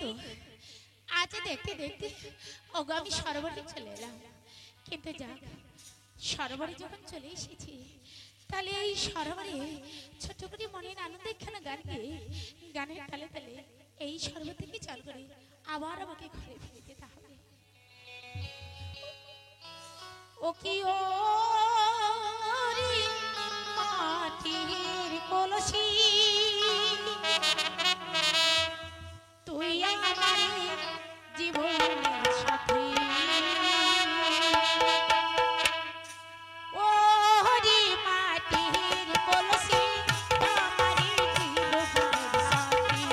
তো আজ দেখতে দেখতে ওগো আমি সরোবরে চলে এলাম। কিন্তু যাক, সরোবরে যখন চলে এসেছি, তাহলে এই সরোবরে ছোট করে মনের আনন্দে একখানা গান গেয়ে গানের তালে তালে এই সরোবর থেকে চাল করে আবার আমাকে ঘরে ফিরে যেতে হবে। ও কি ও মাটির কলসি, তুই আমার জীবনের সাথী। ও হরি মাটির কলসি, আমার জীবনের সাথী।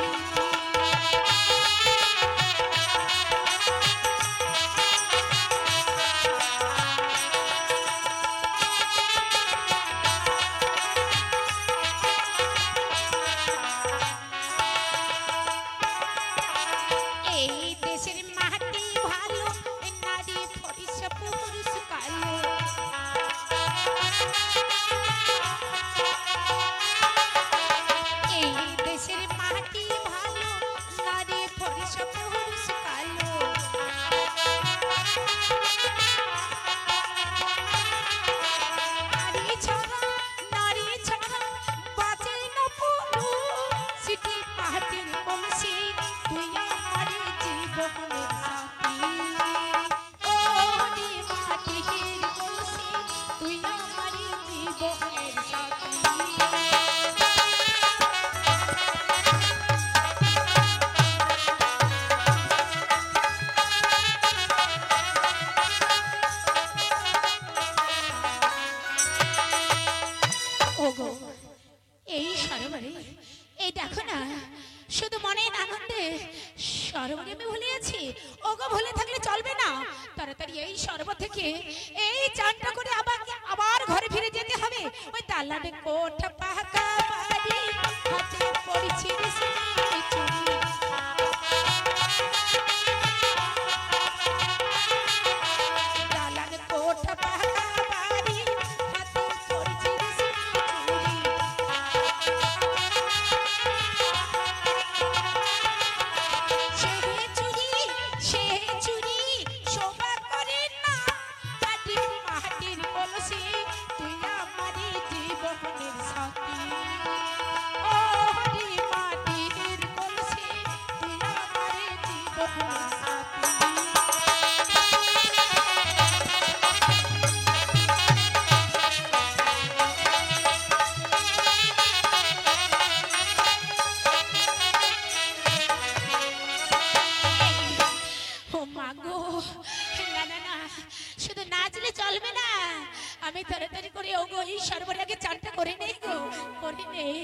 এই দেশের মাটি ভালো, নারী ফরিসা পুরুষ কালো। এই দেশের মাটি ভালো, নারী ফরিসা পুরুষ কালো। নারী ছাড়া, নারী ছাড়া বাঁচে না পুরুষ। সিটি মাটির কলসি, তুই আমার জীবনের সাথী। ও হরি মাটির কলসি, তুই আমার জীবনের সাথী। ওগো এই সরোবরে, এই দেখো না, শুধু মনের আনন্দে সরোবরে আমি ভুলে আছি। ওগো ভুলে থাকলে চলবে না, তাড়াতাড়ি এই সরোবর থেকে এই চানটা করে আবার ঘরে ফিরে যেতে হবে। ওই দালানে কোঠা পাকা বাড়ি, হাতে পড়েছি রেশমি চুড়ি। দালানে কোঠা পাকা বাড়ি, হাতে পড়েছি রেশমি চুড়ি। সে চুরি, সে চুরি শোভা করে না, মাটির মাটির কলসি, তুই আমার জীবনের সাথী। ও হরি মাটির কলসি, তুই আমার জীবনের সাথী। ও মা গো, না না না, শুধু নাচলে চলবে না, আমি তাড়াতাড়ি করে ওগো এই সরোবরে আগে চানটা করে নেই গো, করে নেই।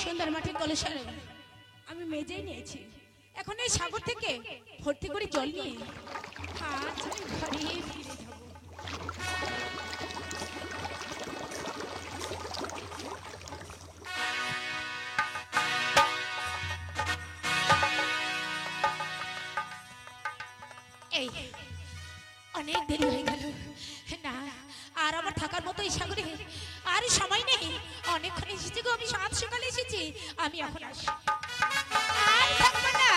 সুন্দর মাটির কলসারে আমি মেজেই নিয়েছি। এখন এই সাগর থেকে ভর্তি করে জল নিয়ে আজ আমি ঘরে ফিরে যাব। এই অনেক দেরি হয়ে গেল না, আর আমার থাকার মতো এই সাগরে আর সময় নেই। অনেকক্ষণ এসেছি গো, আমি সাত সকালে এসেছি, আমি এখন আসি। আর থাকবো না।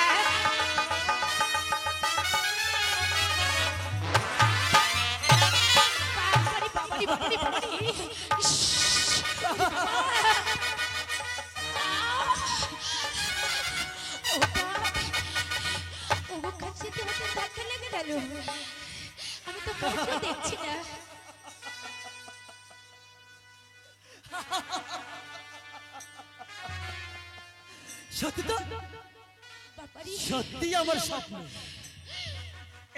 বাবারি, বাবারি, বাবারি, বাবারি। ইস, ওগো কাছে তো ধাক্কা লেগে গেল, আমি তো কাউকে দেখছি না। সত্যি তো, সত্যি আমার স্বপ্ন।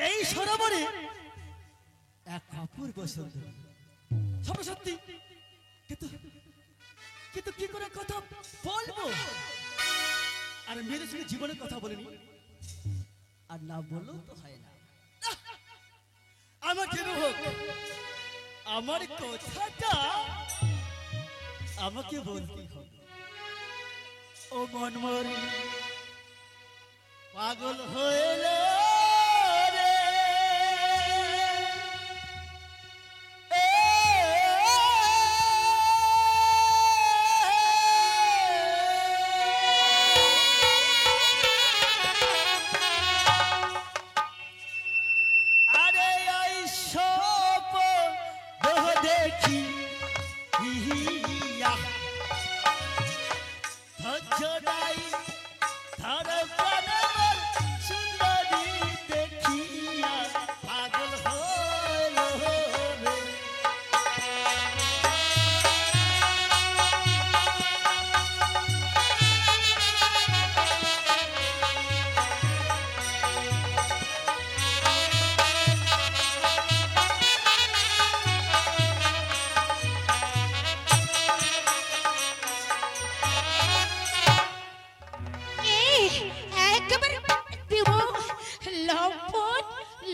এই সরোবরে এক অপূর্ব সুন্দর স্বপ্ন, সত্যি। কিন্তু কিন্তু কি করে কথা বলবো? আর মেয়েদের সঙ্গে জীবনের কথা বলিনি, আর না বললেও তো হয় না। আমার কেন হোক, আমার কথাটা আমাকে বলতেই হবে। ও মন মর পাগল হইল রে, আরে ওই সব দেখি ধৈর্যদাই ধরপন সুন্দরী দেখিয়া পাগল হইল রে।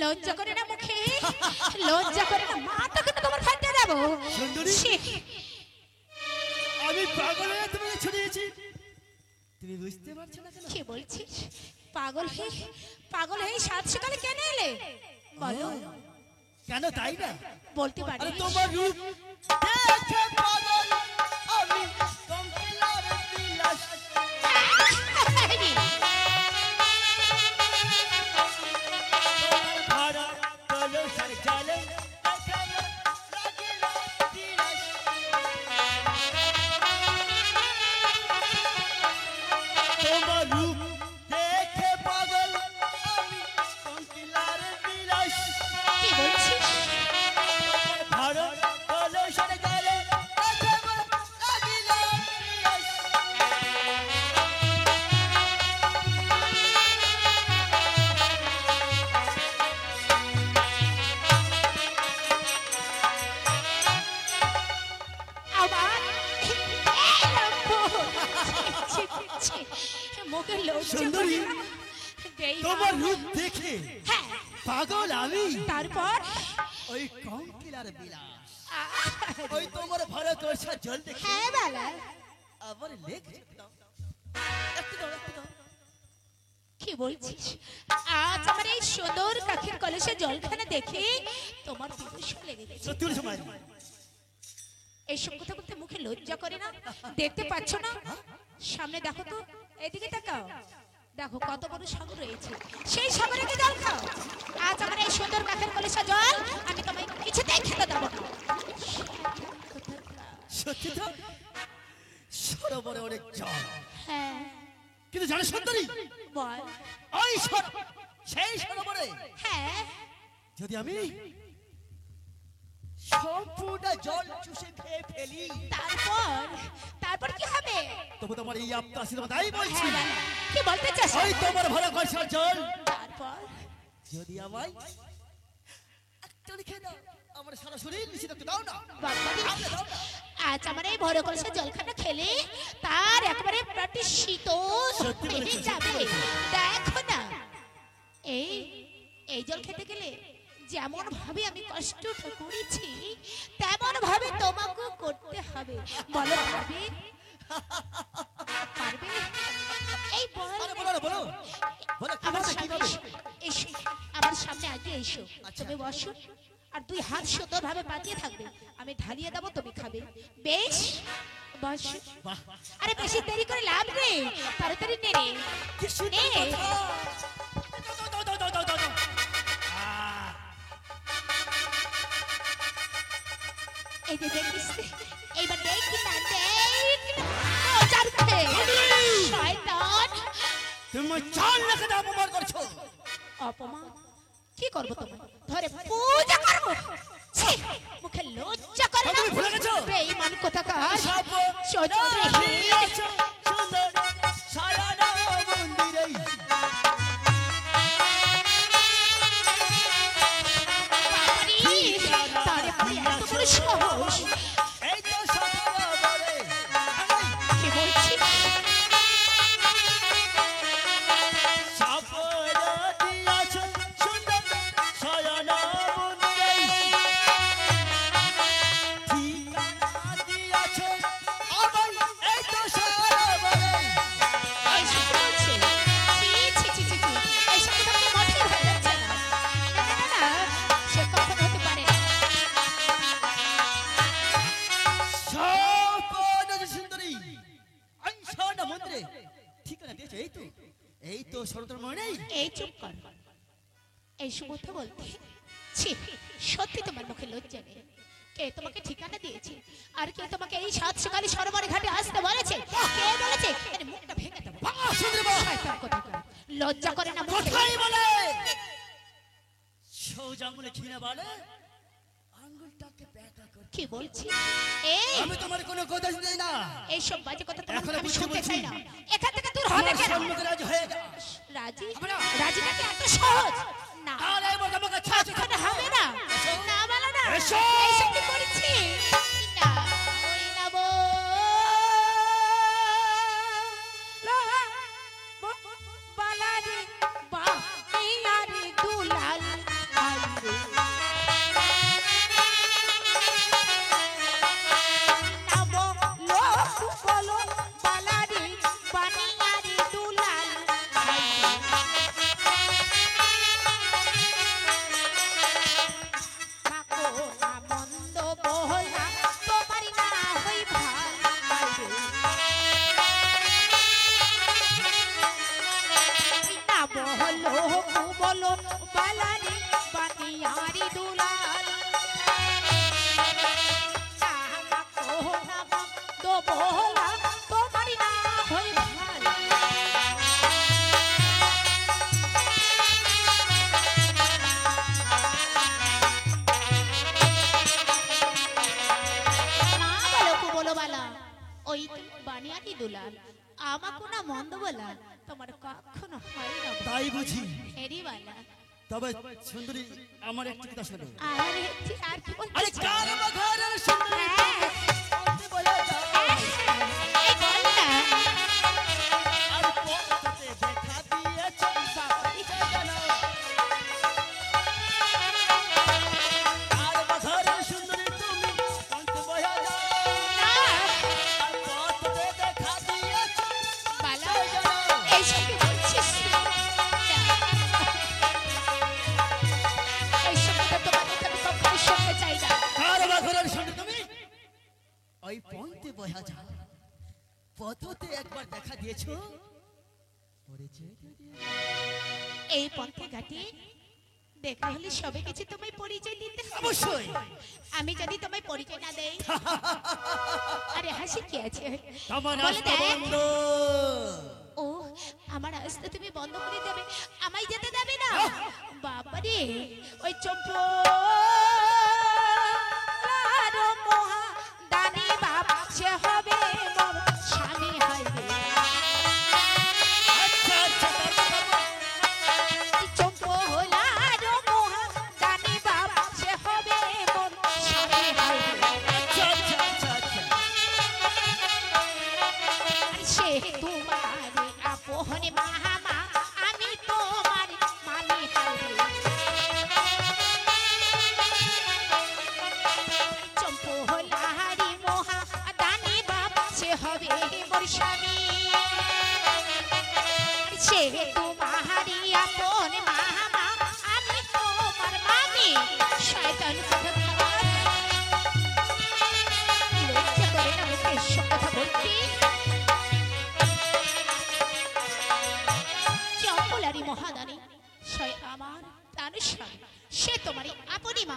লজ্জা করে না মুখে, লজ্জা করে না মাথা, কিন্তু তোমার ফাটে যাব। আমি পাগল হয়ে তোমাকে ছড়িয়েছি, তুমি বুঝতে পারছো না কেন? কি বলছিস? পাগল হয়ে সাত সকালে কেন এলে বলো? কেন তাই না বলতে পারি? তোমার রূপ দেখে পাগল আমি, কঙ্কিলার বিলাস। সুন্দরী, তোমার রূপ দেখে পাগল আমি, তারপর ওই কঙ্কিলার বিলাস, ওই তোমার ভরা তোরছা জল দেখে হ্যাঁ বালা আবার লেখ দাও, একটু দাও, একটু দাও। কি বলছিস? আজ আমার এই সুন্দর কাঠের কলসে জলখানা দেখে তোমার বিরস লেগে গেছে। সত্যি বলছো মাই? এইসব কথা বলতে মুখে লজ্জা করে না? দেখতে পাচ্ছ না? সামনে দেখো তো, এদিকে তাকাও, দেখো কত বড় সাগর রয়েছে, সেই সাগরে কি জল খাও? আজ আমার এই সুন্দর কাঠের কলসা জল আমি তোমায় কিছুতেই খেতে দেবো না। সত্যি তো, সরোবরে অনেক জল। হ্যাঁ, কিন্তু জানো সুন্দরী, বল। ওই সেই সরোবরে হ্যাঁ, যদি আমি সম্পূর্ণ জল চুষে খেয়ে ফেলি, তারপর কি হবে? তবু তোমার এই আপনা আশীর্বাদ বলছি। কি বলতে চাস? ওই তোমার ভরা কলসার জল তারপর যদি আমায় একটা খেয়ে দাও, আমার সারা শরীর মিশে থাকতে দাও না। বাবা, দাও না। আজ আমার এই ভরে কলসে জলখানা খেলে তার একেবারে পেটে শীতল সত্যি হয়ে বলেছো, যাবে। সত্যি বলেছো। দেখো না, এই এই জল খেতে গেলে যেমন ভাবে আমি কষ্টটা করেছি তেমন ভাবে তোমাকেও করতে হবে। বলো পারবে? পারবে? এই বল আরে বলো না, বলো বলো আমার কিভাবে সামনে কিভাবে এসো, এসো আমার সামনে আগে এসো। আচ্ছা। তুমি বসো আর দুই হাত সুন্দরভাবে পাতিয়ে থাকবে, আমি ঢালিয়ে দেবো, তুমি খাবে। বেশ, বসো। বাহ আরে বেশি দেরি করে লাভ নেই, তাড়াতাড়ি নে রে। কি সুন্দর নে। কথা। দাও, দাও, দাও, দাও, দাও, দাও। আহ, এই যে দেখিস, এইবার দেখ না, দেখ না। মজার খেয়ে। শয়তান। তুমি 4 লাখ টাকা অপমান করছো। অপমান কি করবো তোমার? ধরে পূজা করবো? ছি, মুখে লজ্জা করে না? তুমি ভুলে গেছো? বেঈমান কোথাকার। সব চরিত্রহীন। সুন্দর সায়ানা মন্দিরে বাবারে, তারে আপনি এত বড় সাহস? এই তো সকালে বলে কি বলছিস? সাপরা দিয়াছে সুন্দর সায়ানা মন্দিরে ঠিকানা দিয়াছে আমার এই তো সকালে বলে এইসব কি বলছে? ছি, ছি, ছি, ছি, ছি। এইসব কথা তো মোটেই ভালো লাগছে না। না, না, না, না, সে কখনো হতে পারে না। সাপরা সুন্দরী আনসানা মন্দিরে ঠিকানা দিয়েছে এই তো সরদার মনে নেই এই চুপ কর। এইসব কথা বলতে ছি, সত্যি তোমার মুখে লজ্জা নেই? কে তোমাকে ঠিকানা দিয়েছে? আর কে তোমাকে এই সাত সকালে সরোবর ঘাটে আসতে বলেছে? কে বলেছে? আরে মুখটা ভেঙে দেবো। বাবা সুন্দরী বাবা শয়তান কোথাকার। লজ্জা করে না মুখে? কোথায় বলে সোজা আঙুলে ঘৃণা বলে আঙুলটাকে ব্যথা করে কি বলছিস? এই আমি তোমার কোনো কথা শুনতে চাই না এইসব বাজে কথা তোমার এখন মুখে আমি বুঝতে শুনতে বলছি। চাই না। এখান থেকে দূর হবে আমার কেন? সম্মুখে রাজি হয়ে যা রাজি? হবে না। রাজি নাকি এত সহজ? না, আরে মগা মগা ছাড় এখানে হবে না। না বলো না। এসো। এইসব কি করেছি? না, ওই না বালারে বানিয়ারে দুলাল আইরে। না বলো বালারে বানিয়ারে দুলাল আইরে। থাকো না মন্দ বহলা, তোমার না হই ভাল লাগে। না বহলো বলো বালারি বানিয়ারি দুলাল। থাকো না মন্দ বহলা, তোমার না হই ভাল। না বলো কু বলো বালা, ওই বানিয়ারি দুলাল আমাকে না মন্দ বলা তোমার কখনো হয় না। তাই বুঝি হেরি বালা। তবে সুন্দরী আমার একটি কথা শোনো আরে আর কি আরে বলছিস? কার ঘরের সুন্দরী হ্যাঁ, বলতে বলে যাও এই বল না। আর পথে দেখা দিয়েছে সাপরি জানা কার ঘরের সুন্দরী তুমি বলতে বলে যাও না, আর পথে দেখা দিয়েছে বালা, এইসব কি বলছিস? না। এইসব কথা তোমার মুখে আমি কখনো শুনতে চাই না। কার ঘরের সুন্দরী তুমি ওই পথে বয়া যাও পথতে একবার দেখা দিয়েছো পড়েছে এই পথে ঘাটে দেখা হলে সবে কিছু তোমায় পরিচয় দিতে হবে। অবশ্যই আমি যদি তোমায় পরিচয় না দেই, আরে হাসি কি আছে? আমার বলে রাস্তা দেখ। বন্ধ ও, আমার রাস্তা তুমি বন্ধ করে দেবে, আমায় যেতে দেবে না? বাবারে, ওই চম্পু দানি বাপ সে হবে মোর স্বামী হইবে। আচ্ছা আচ্ছা চম্পু দানি বাপ সে হবে মোর স্বামী হইবে। আচ্ছা আচ্ছা আচ্ছা আচ্ছা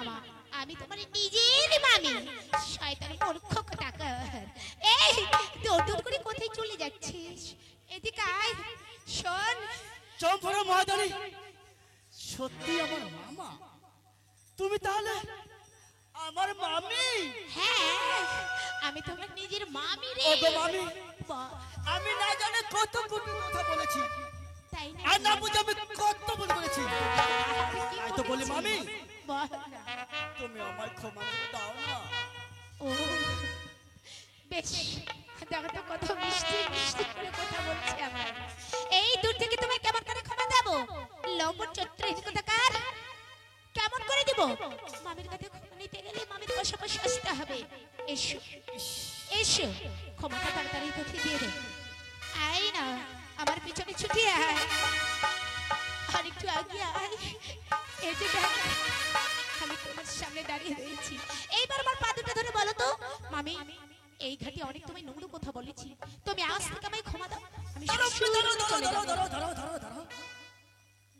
মামা, আমি তোমার নিজের মামি। শয়তান মূর্খ কোথাকার। এই দৌড় দৌড় করে কোথায় চলে যাচ্ছিস? এদিকে আয়, শোন। চম্পরা মহাদানি, সত্যি আমার মামা? তুমি তাহলে আমার মামি? হ্যাঁ, আমি তোমার নিজের মামি রে। ওগো মামি, বা- আমি না জানে কত কটু কথা বলেছি, তাই না? আর না বুঝে আমি কত ভুল করেছি। তুই কি তাই তো বলি করেছিস? মামি, বল না। তুমি আমায় ক্ষমা করে দাও না। ও বেশ, দেখো তো কত মিষ্টি মিষ্টি করে কথা বলছে আমার। এই দূর থেকে তোমায় কেমন করে ক্ষমা দেবো? লম্বর চত্বর কোথাকার, কেমন করে দিব? মামির কাছে ক্ষমা নিতে গেলে মামির পাশাপাশি আসতে হবে। এসো এসো, ক্ষমাটা তাড়াতাড়ি তোকে দিয়ে দেব। আয় না, আমার পিছনে ছুটে আয়, আর একটু আগে আয়। এই যে দেখ, আমি তোমার সামনে দাঁড়িয়ে রয়েছি। এইবার আমার পা দুটো ধরে বলো তো, মামি এই ঘাটে অনেক তোমায় নোংরা কথা বলেছি, তুমি আজ থেকে আমায় ক্ষমা দাও। আমি সুন্দর করে চলে যাবো।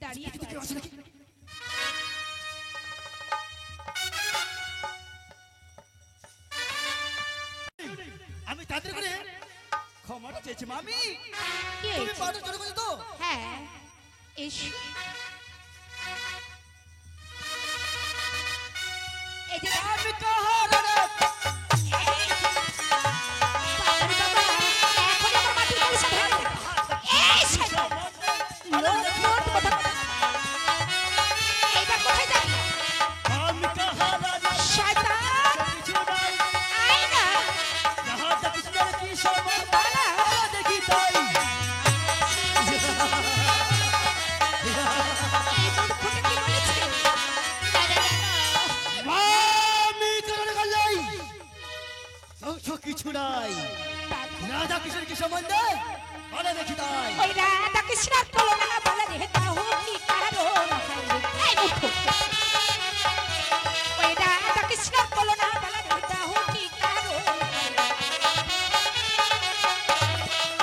দাঁড়িয়ে আছো। আমি তাদের করে ক্ষমাটা চেয়েছি মামি। কি তুমি হয়েছে? পাটা চলে গেছো তো? হ্যাঁ, এসো। এই যে আমি কাহার রে? বাবারে বাবা, এখন আমার মাটির পয়সা ধরে গেল। এই শয়তান, লোট লোট কথা বলে। এইবার কোথায় যাবি? আমি কাহার রে? শয়তান, কিছু নাই, আয় না। যাহা দেখিস না কি সমান, বালা, দেখি তাই। এই মূর্খটা কি বলেছে? না, না, না, না। মামি কারণে গলাই অংশ কিছু নাই। বাবা, রাধা কিশোর কি সম্বন্ধে ভালো দেখি তাই। ওই রাধা কৃষ্ণের তুলনা বলা রে তাহু কি কারণ? এই মূর্খ, ওই রাধা কৃষ্ণের তুলনা বলা রে তাহু কি কারণ?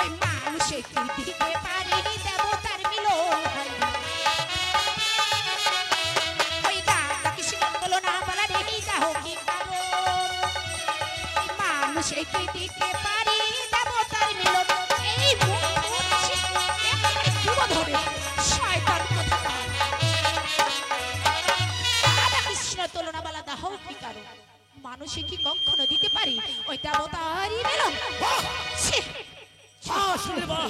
ওই মানুষে কি দিতে পারে দেবতার মিলন হয়? ওই রাধা কৃষ্ণের তুলনা বলা রে তাহু কি কারণ? ওই মানুষে কি দিতে পারে দেবতার মিলন? এই শয়তান কোথাকার। রাধা কৃষ্ণের তুলনা বলা দাহ কি কারণ? মানুষে কি কখনো দিতে পারি ওই দেবতারই মিলন? ছি! শুনে বা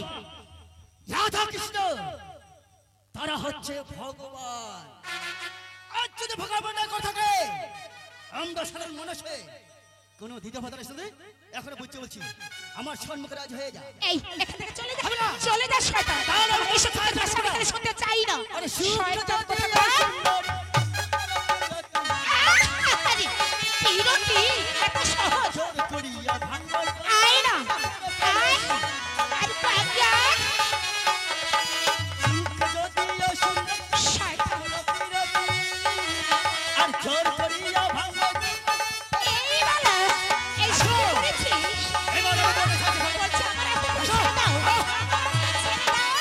রাধা কৃষ্ণ তারা হচ্ছে ভগবান। আজ যদি ভগবান না করে থাকে, আমরা সাধারণ মানুষে কোন দ্বিতীয় ভাতার সাথে এখনো বুঝতে বলছি আমার সম্মুখে রাজ হয়ে যা। এই এখান থেকে চলে যা, চলে যা শয়তান। আমি এসব তোর ভাষা আমি এখানে শুনতে চাই না। আরে শয়তান কোথাকার। আরে, বিরতি এত সহজ। জোর করিয়া ভাঙাই আয় না, আয়, আর কাজে আয়। যদিও সুন্দর শয়তান, আর জোর করিয়া ভাঙাই। এই বালা, এই শুরু করেছিস? এবার আমাদের সাথে থাকো। বলছি আমার হাতে একটু ছেড়ে দাও। ছেড়ে দাও।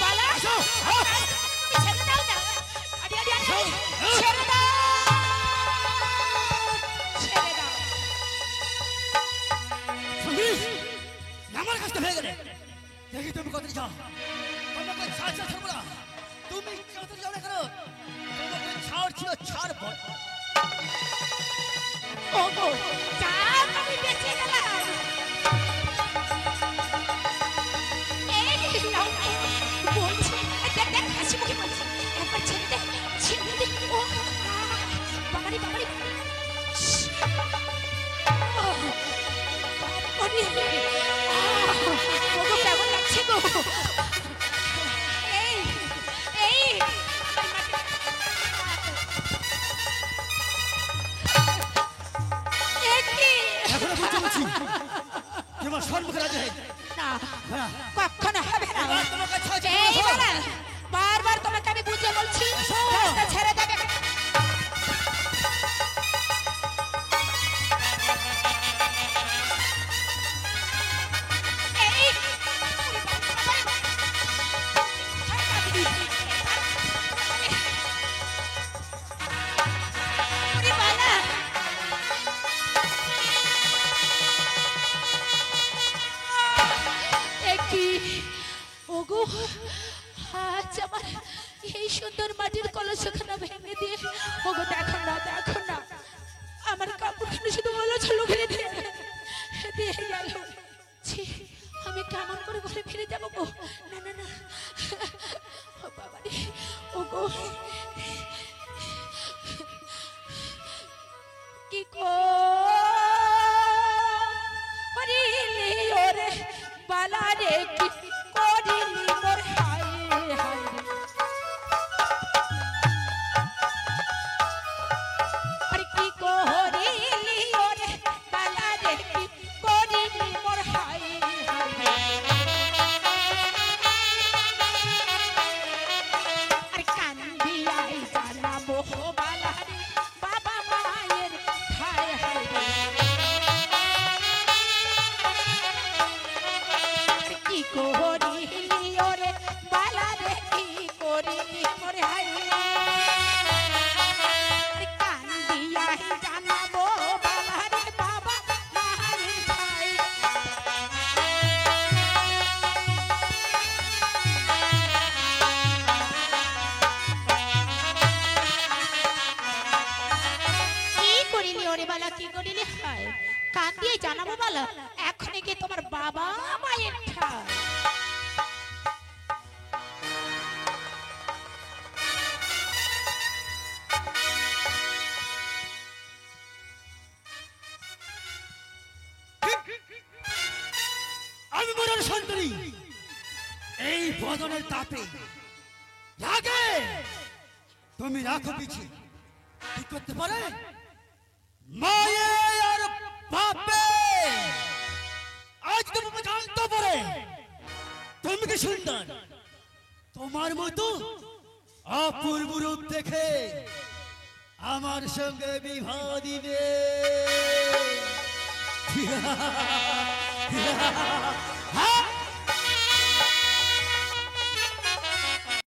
বালা, তুমি ছেড়ে দাও না। আরে, আরে, আরে, ছেড়ে দাও। ছেড়ে দাও। সঙ্গী, আমার কাছে হয়ে গেলে দেখি তুমি কত যাও। আমাকে ছাড় ছাড় ছাড়বো না। তুমি কত যাও না কেন? তোমাকে ছাড় ছিল ছাড় বল। ওগো, যা আমি বেঁচে গেলাম। এই নাও, বলছি, দেখ, দেখ, হাসি মুখে বলছি। একবার ছেড়ে দে, ছেড়ে দে। ও, বাবারে, বাবারে, শ্শ্। ও, বাবারে। ওগো, কেমন লাগছে গো? এই, এই, এ কি? এখনো বুঝতে পারছি তোমার সম্মুখে রাজ হয়ে না, হ্যাঁ। কখনো হবে না। এবার তোমাকে ছাড় ছাড় এই বলো। বালা, বারবার তোমাকে আমি বুঝিয়ে বলছি, রাস্তা ছেড়ে দেবে। এই, ওরে বাবা, ছাড় না দিদি। আজ আমার এই সুন্দর মাটির কলসখানা ভেঙে দিয়ে ওগো দেখো না আমার কাপড়খানা শুধু ময়লা ছলো ফেলে দিয়ে গেল। ছি, আমি কেমন করে ঘরে ফিরে যাবো গো? না ও বাবা রে, ও গো কি করিলি ওরে বালা রে, কি করিলি মোর হায় হায় রে। আরে কি করিলি ওরে বালা রে, কি করিলি মোর হায় হায় রে। আরে কান্দিয়াই জানাবো বালা রে, বাবা মায়ের হায় হায় রে। কি করিলি ওরে বালা রে, কি করিলি মোরে হায় রে। কান্দিয়াই জানাবো বালা রে, বাবা মায়ের হায়। কি করিলি ওরে বালা, কি করিলি হায়? কান দিয়ে জানাবো বালা, এখন গিয়ে তোমার বাবা মায়ের ঠায়। আমি মরার সুন্দরী এই বদনের তাপে লাগে তুমি রাখো পিছি কি করতে পারে মায়ে আর বাপে। আজ তুমি জানতে পারে তুমি কি সুন্দর, তোমার মতো অপূর্ব রূপ দেখে আমার সঙ্গে বিবাহ দিবে। হ্যাঁ